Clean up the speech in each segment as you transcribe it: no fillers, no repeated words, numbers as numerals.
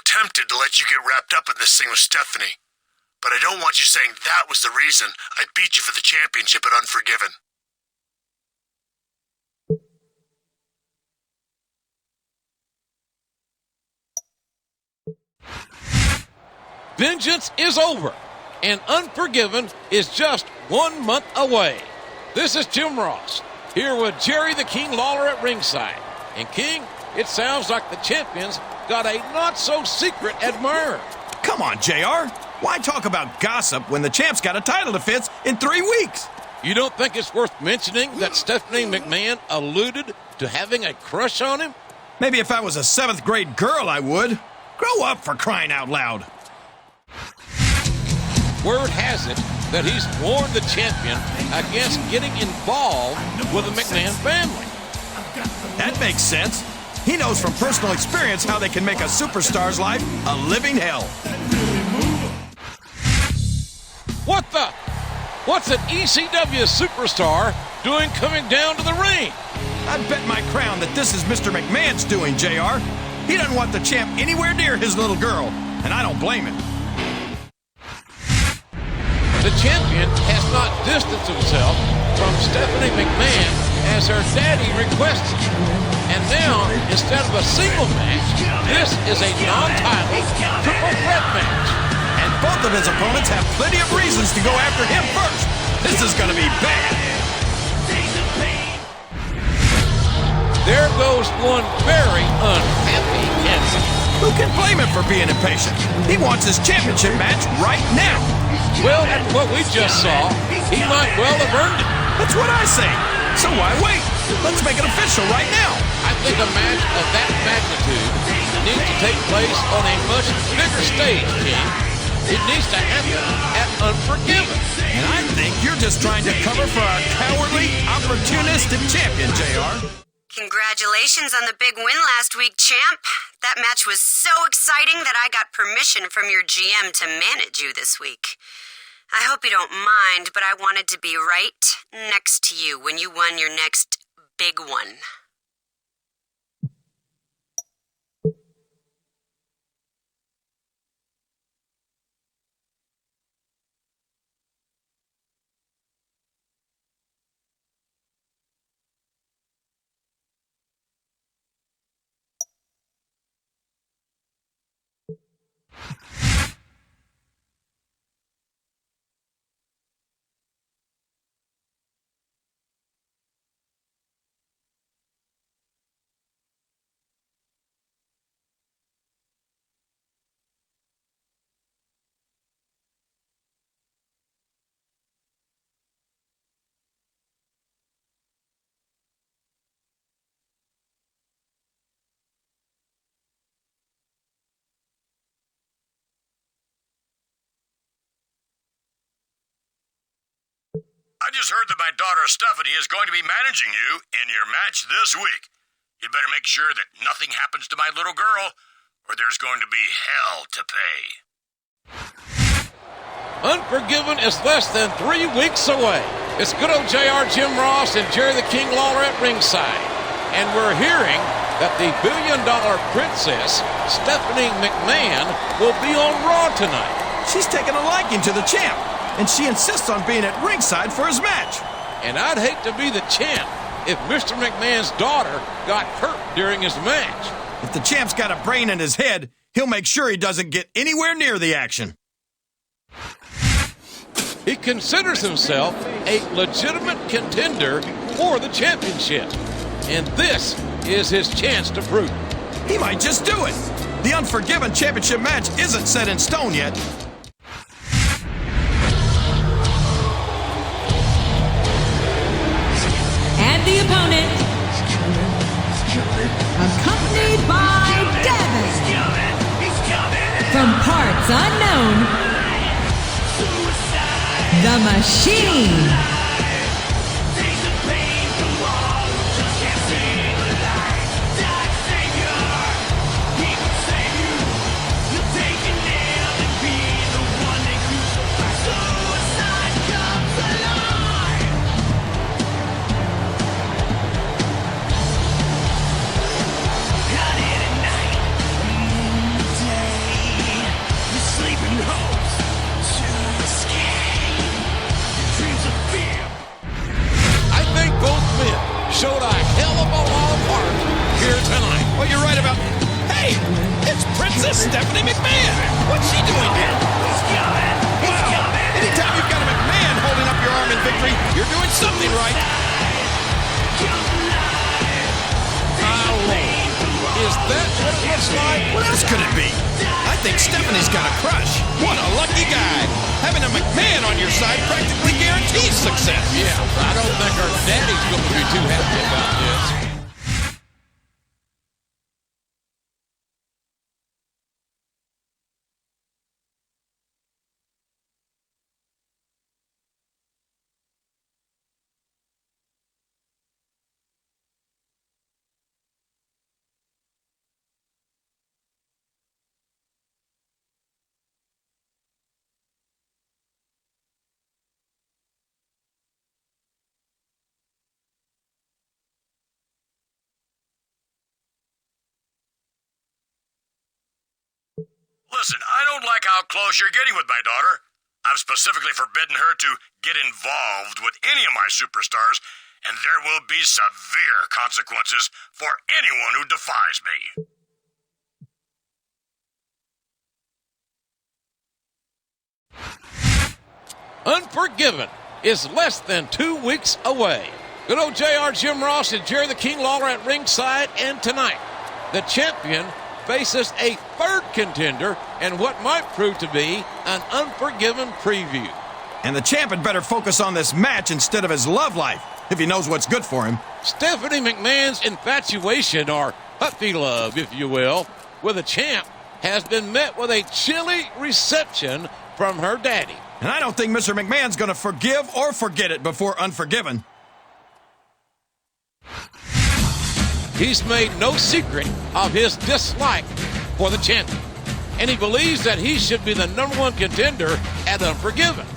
tempted to let you get wrapped up in this thing with Stephanie. But I don't want you saying that was the reason I beat you for the championship at Unforgiven. Vengeance is over, and Unforgiven is just 1 month away. This is Jim Ross, here with Jerry the King Lawler at ringside. And King, it sounds like the champions got a not-so-secret admirer. Come on, JR. Why talk about gossip when the champ's got a title defense in 3 weeks? You don't think it's worth mentioning that Stephanie McMahon alluded to having a crush on him? Maybe if I was a 7th grade girl, I would. Grow up, for crying out loud. Word has it that he's warned the champion against getting involved with the McMahon family. That makes sense. He knows from personal experience how they can make a superstar's life a living hell. What's an ECW superstar doing coming down to the ring? I'd bet my crown that this is Mr. McMahon's doing, JR. He doesn't want the champ anywhere near his little girl, and I don't blame him. The champion has not distanced himself from Stephanie McMahon as her daddy requested. And now, instead of a single match, this is a non-title triple threat match. And both of his opponents have plenty of reasons to go after him first. This is going to be bad. There goes one very unhappy Kansas. Who can blame him for being impatient? He wants his championship match right now. Well, after what we just saw, he might well have earned it. That's what I say. So why wait? Let's make it official right now. I think a match of that magnitude needs to take place on a much bigger stage, King. It needs to happen at Unforgiven. And I think you're just trying to cover for our cowardly, opportunistic champion, JR. Congratulations on the big win last week, champ. That match was so exciting that I got permission from your GM to manage you this week. I hope you don't mind, but I wanted to be right next to you when you won your next big one. I just heard that my daughter Stephanie is going to be managing you in your match this week. You'd better make sure that nothing happens to my little girl, or there's going to be hell to pay. Unforgiven is less than 3 weeks away. It's good old JR Jim Ross and Jerry the King Lawler at ringside. And we're hearing that the billion-dollar princess, Stephanie McMahon, will be on Raw tonight. She's taken a liking to the champ, and she insists on being at ringside for his match. And I'd hate to be the champ if Mr. McMahon's daughter got hurt during his match. If the champ's got a brain in his head, he'll make sure he doesn't get anywhere near the action. He considers himself a legitimate contender for the championship. And this is his chance to prove it. He might just do it. The Unforgiven championship match isn't set in stone yet. And the opponent, accompanied by Devin, from parts unknown, the Machine. you're right about... Hey, it's Princess Stephanie McMahon. What's she doing here? Wow, anytime you've got a McMahon holding up your arm in victory, you're doing something right. Is that what it looks like? What else could it be? I think Stephanie's got a crush. What a lucky guy. Having a McMahon on your side practically guarantees success. Yeah, I don't think her daddy's going to be too happy about this. Listen, I don't like how close you're getting with my daughter. I've specifically forbidden her to get involved with any of my superstars, and there will be severe consequences for anyone who defies me. Unforgiven is less than 2 weeks away. Good old JR, Jim Ross, and Jerry the King Lawler at ringside, and tonight, the champion faces a third contender and what might prove to be an Unforgiven preview. And the champ had better focus on this match instead of his love life, if he knows what's good for him. Stephanie McMahon's infatuation, or puppy love, if you will, with a champ has been met with a chilly reception from her daddy. And I don't think Mr. McMahon's going to forgive or forget it before Unforgiven. He's made no secret of his dislike for the champion, and he believes that he should be the #1 contender at Unforgiven.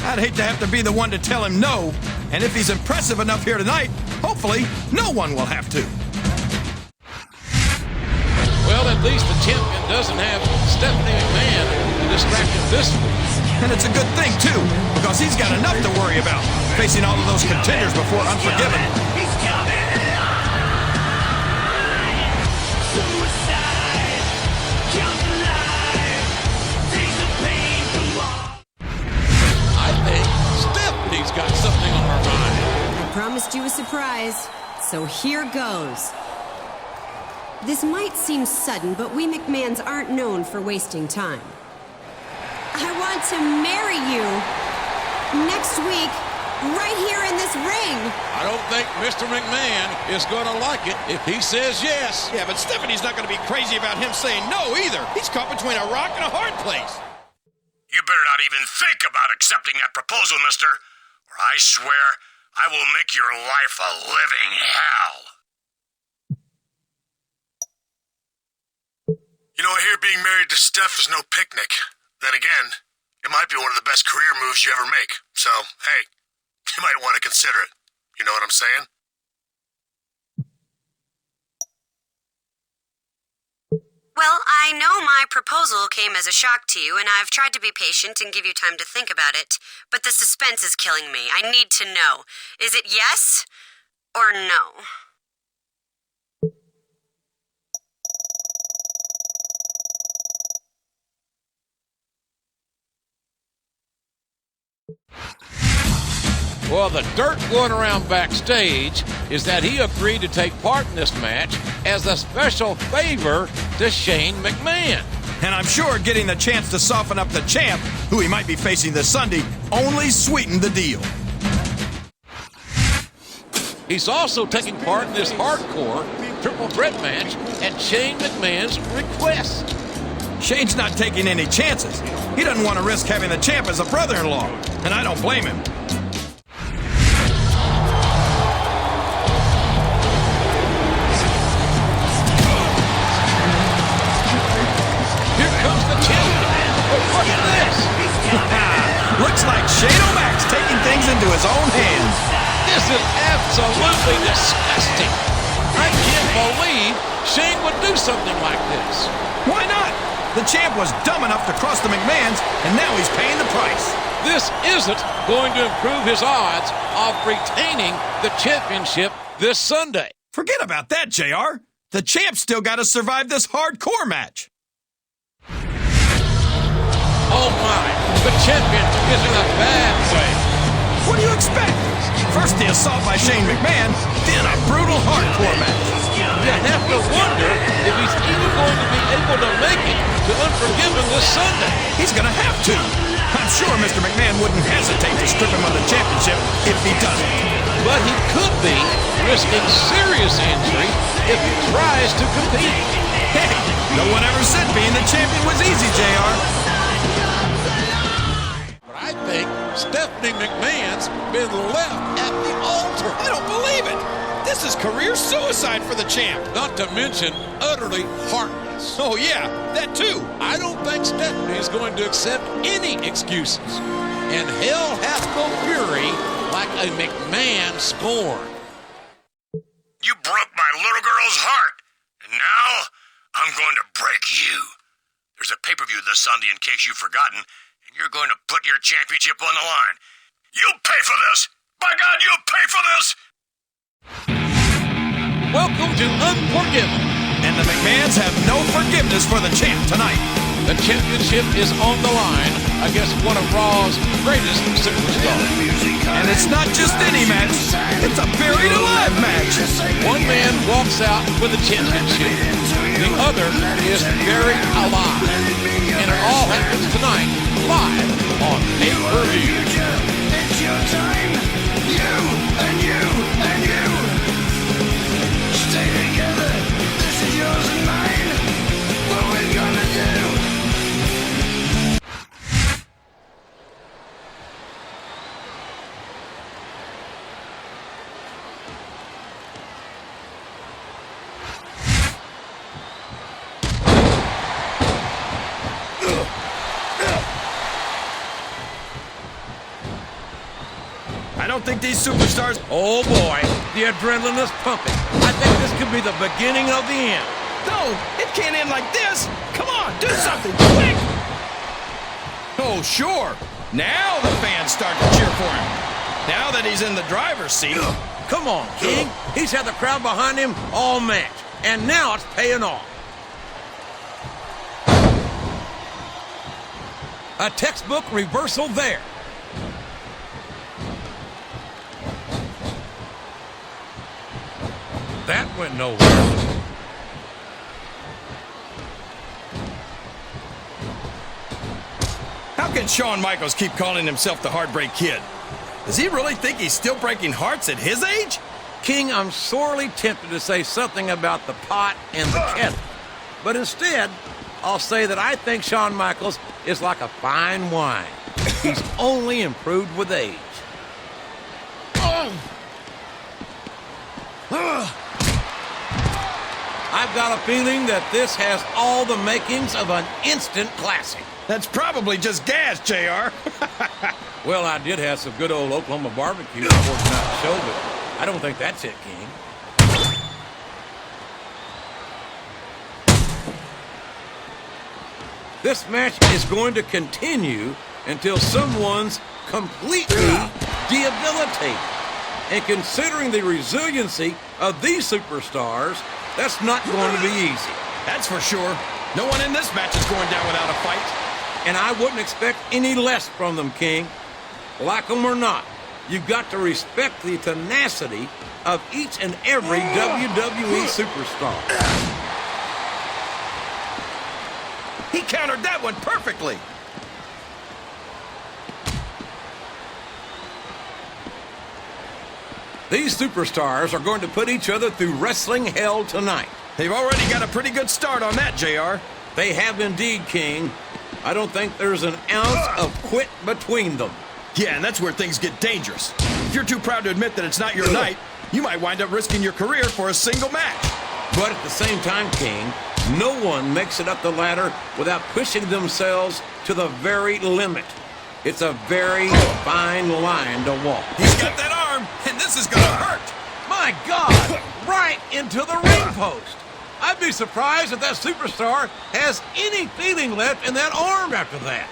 I'd hate to have to be the one to tell him no, and if he's impressive enough here tonight, hopefully no one will have to. Well, at least the champion doesn't have Stephanie McMahon to distract him this week. And it's a good thing, too, because he's got enough to worry about, facing all of those contenders before Unforgiven. Stephanie's got something on her mind. I promised you a surprise, so here goes. This might seem sudden, but we McMahons aren't known for wasting time. I want to marry you next week, right here in this ring. I don't think Mr. McMahon is going to like it if he says yes. Yeah, but Stephanie's not going to be crazy about him saying no either. He's caught between a rock and a hard place. You better not even think about accepting that proposal, mister, or I swear I will make your life a living hell. You know, I hear being married to Steph is no picnic. Then again, it might be one of the best career moves you ever make. So, hey, you might want to consider it. You know what I'm saying? Well, I know my proposal came as a shock to you, and I've tried to be patient and give you time to think about it, but the suspense is killing me. I need to know. Is it yes or no? Well, the dirt going around backstage is that he agreed to take part in this match as a special favor to Shane McMahon. And I'm sure getting the chance to soften up the champ, who he might be facing this Sunday, only sweetened the deal. He's also taking part in this hardcore triple threat match at Shane McMahon's request. Shane's not taking any chances. He doesn't want to risk having the champ as a brother-in-law, and I don't blame him. Here comes the champion. Look at this. Looks like Shane O'Mac's taking things into his own hands. This is absolutely disgusting. I can't believe Shane would do something like this. Why not? The champ was dumb enough to cross the McMahons, and now he's paying the price. This isn't going to improve his odds of retaining the championship this Sunday. Forget about that, JR. The champ's still got to survive this hardcore match. Oh my, the champion is in a bad way. What do you expect? First the assault by Shane McMahon, then a brutal hardcore match. You have to wonder if he's even going to be able to make it to Unforgiven this Sunday. He's going to have to. I'm sure Mr. McMahon wouldn't hesitate to strip him of the championship if he doesn't. But he could be risking serious injury if he tries to compete. Hey, no one ever said being the champion was easy, JR. But I think Stephanie McMahon's been left at the altar. I don't believe it. This is career suicide for the champ. Not to mention utterly heartless. Oh, yeah, that too. I don't think Stephanie is going to accept any excuses. And hell hath no fury like a McMahon scorn. You broke my little girl's heart, and now I'm going to break you. There's a pay-per-view this Sunday in case you've forgotten, and you're going to put your championship on the line. You'll pay for this! By God, you'll pay for this! Welcome to Unforgiven. And the McMahons have no forgiveness for the champ tonight. The championship is on the line against one of Raw's greatest superstars. And it's not just any match, it's a buried alive match. One man walks out with the championship. The other is buried alive. And it all happens tonight, live on pay-per-view. It's your time. You and you and you. Stay together. This is yours and mine. What we're gonna do? I don't think these superstars... Oh boy, the adrenaline is pumping. I think this could be the beginning of the end. No, it can't end like this. Come on, do something, quick! Oh, sure. Now the fans start to cheer for him. Now that he's in the driver's seat. Come on, King. He's had the crowd behind him all match. And now it's paying off. A textbook reversal there. That went nowhere. How can Shawn Michaels keep calling himself the Heartbreak Kid? Does he really think he's still breaking hearts at his age? King, I'm sorely tempted to say something about the pot and the kettle. But instead, I'll say that I think Shawn Michaels is like a fine wine. He's only improved with age. I've got a feeling that this has all the makings of an instant classic. That's probably just gas, JR. Well, I did have some good old Oklahoma barbecue before tonight's show, but I don't think that's it, King. This match is going to continue until someone's completely debilitated. And considering the resiliency of these superstars, that's not going to be easy. That's for sure. No one in this match is going down without a fight. And I wouldn't expect any less from them, King. Like them or not, you've got to respect the tenacity of each and every WWE superstar. He countered that one perfectly. These superstars are going to put each other through wrestling hell tonight. They've already got a pretty good start on that, JR. They have indeed, King. I don't think there's an ounce of quit between them. Yeah, and that's where things get dangerous. If you're too proud to admit that it's not your night, you might wind up risking your career for a single match. But at the same time, King, no one makes it up the ladder without pushing themselves to the very limit. It's a very fine line to walk. He's got that arm, and this is gonna hurt. My God! Right into the ring post. I'd be surprised if that superstar has any feeling left in that arm after that.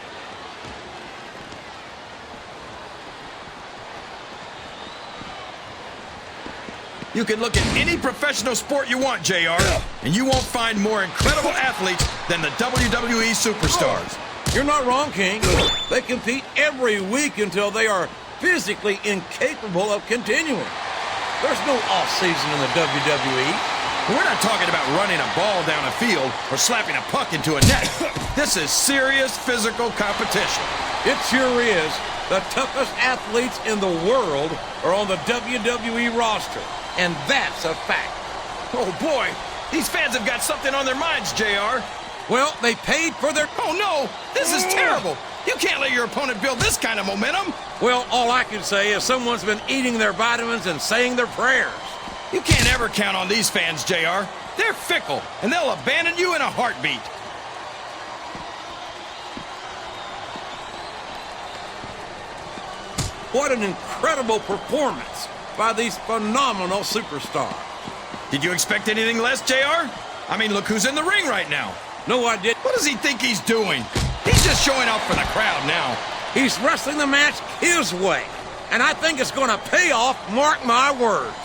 You can look at any professional sport you want, JR, and you won't find more incredible athletes than the WWE superstars. You're not wrong, King. They compete every week until they are physically incapable of continuing. There's no off-season in the WWE. We're not talking about running a ball down a field or slapping a puck into a net. This is serious physical competition. It sure is. The toughest athletes in the world are on the WWE roster, and that's a fact. Oh, boy. These fans have got something on their minds, JR. Well, they paid for their... Oh, no. This is terrible. You can't let your opponent build this kind of momentum. Well, all I can say is someone's been eating their vitamins and saying their prayers. You can't ever count on these fans, JR. They're fickle, and they'll abandon you in a heartbeat. What an incredible performance by these phenomenal superstars. Did you expect anything less, JR? I mean, look who's in the ring right now. No, I didn't. What does he think he's doing? He's just showing off for the crowd now. He's wrestling the match his way, and I think it's going to pay off, mark my words.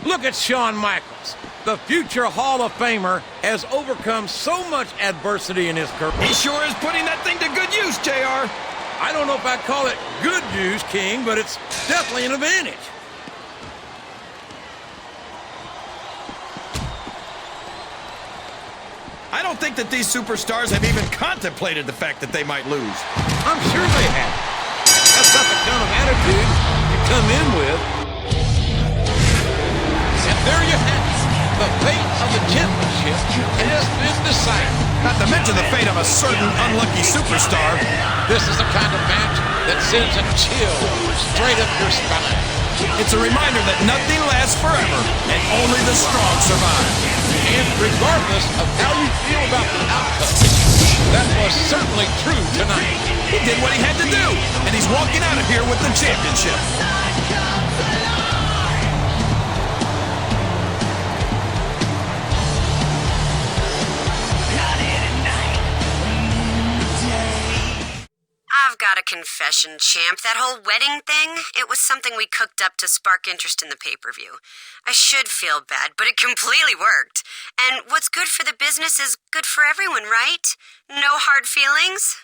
Look at Shawn Michaels. The future Hall of Famer has overcome so much adversity in his career. He sure is putting that thing to good use, JR. I don't know if I'd call it good use, King, but it's definitely an advantage. I don't think that these superstars have even contemplated the fact that they might lose. I'm sure they have. That's not the kind of attitude you come in with. And there you have it. The fate of the championship has been decided. Not to mention the fate of a certain unlucky superstar. This is the kind of match that sends a chill straight up your spine. It's a reminder that nothing lasts forever, and only the strong survive. And regardless of how you feel about the outcome, that was certainly true tonight. He did what he had to do, and he's walking out of here with the championship. I've got a confession, champ. That whole wedding thing, it was something we cooked up to spark interest in the pay-per-view. I should feel bad, but it completely worked. And what's good for the business is good for everyone, right? No hard feelings?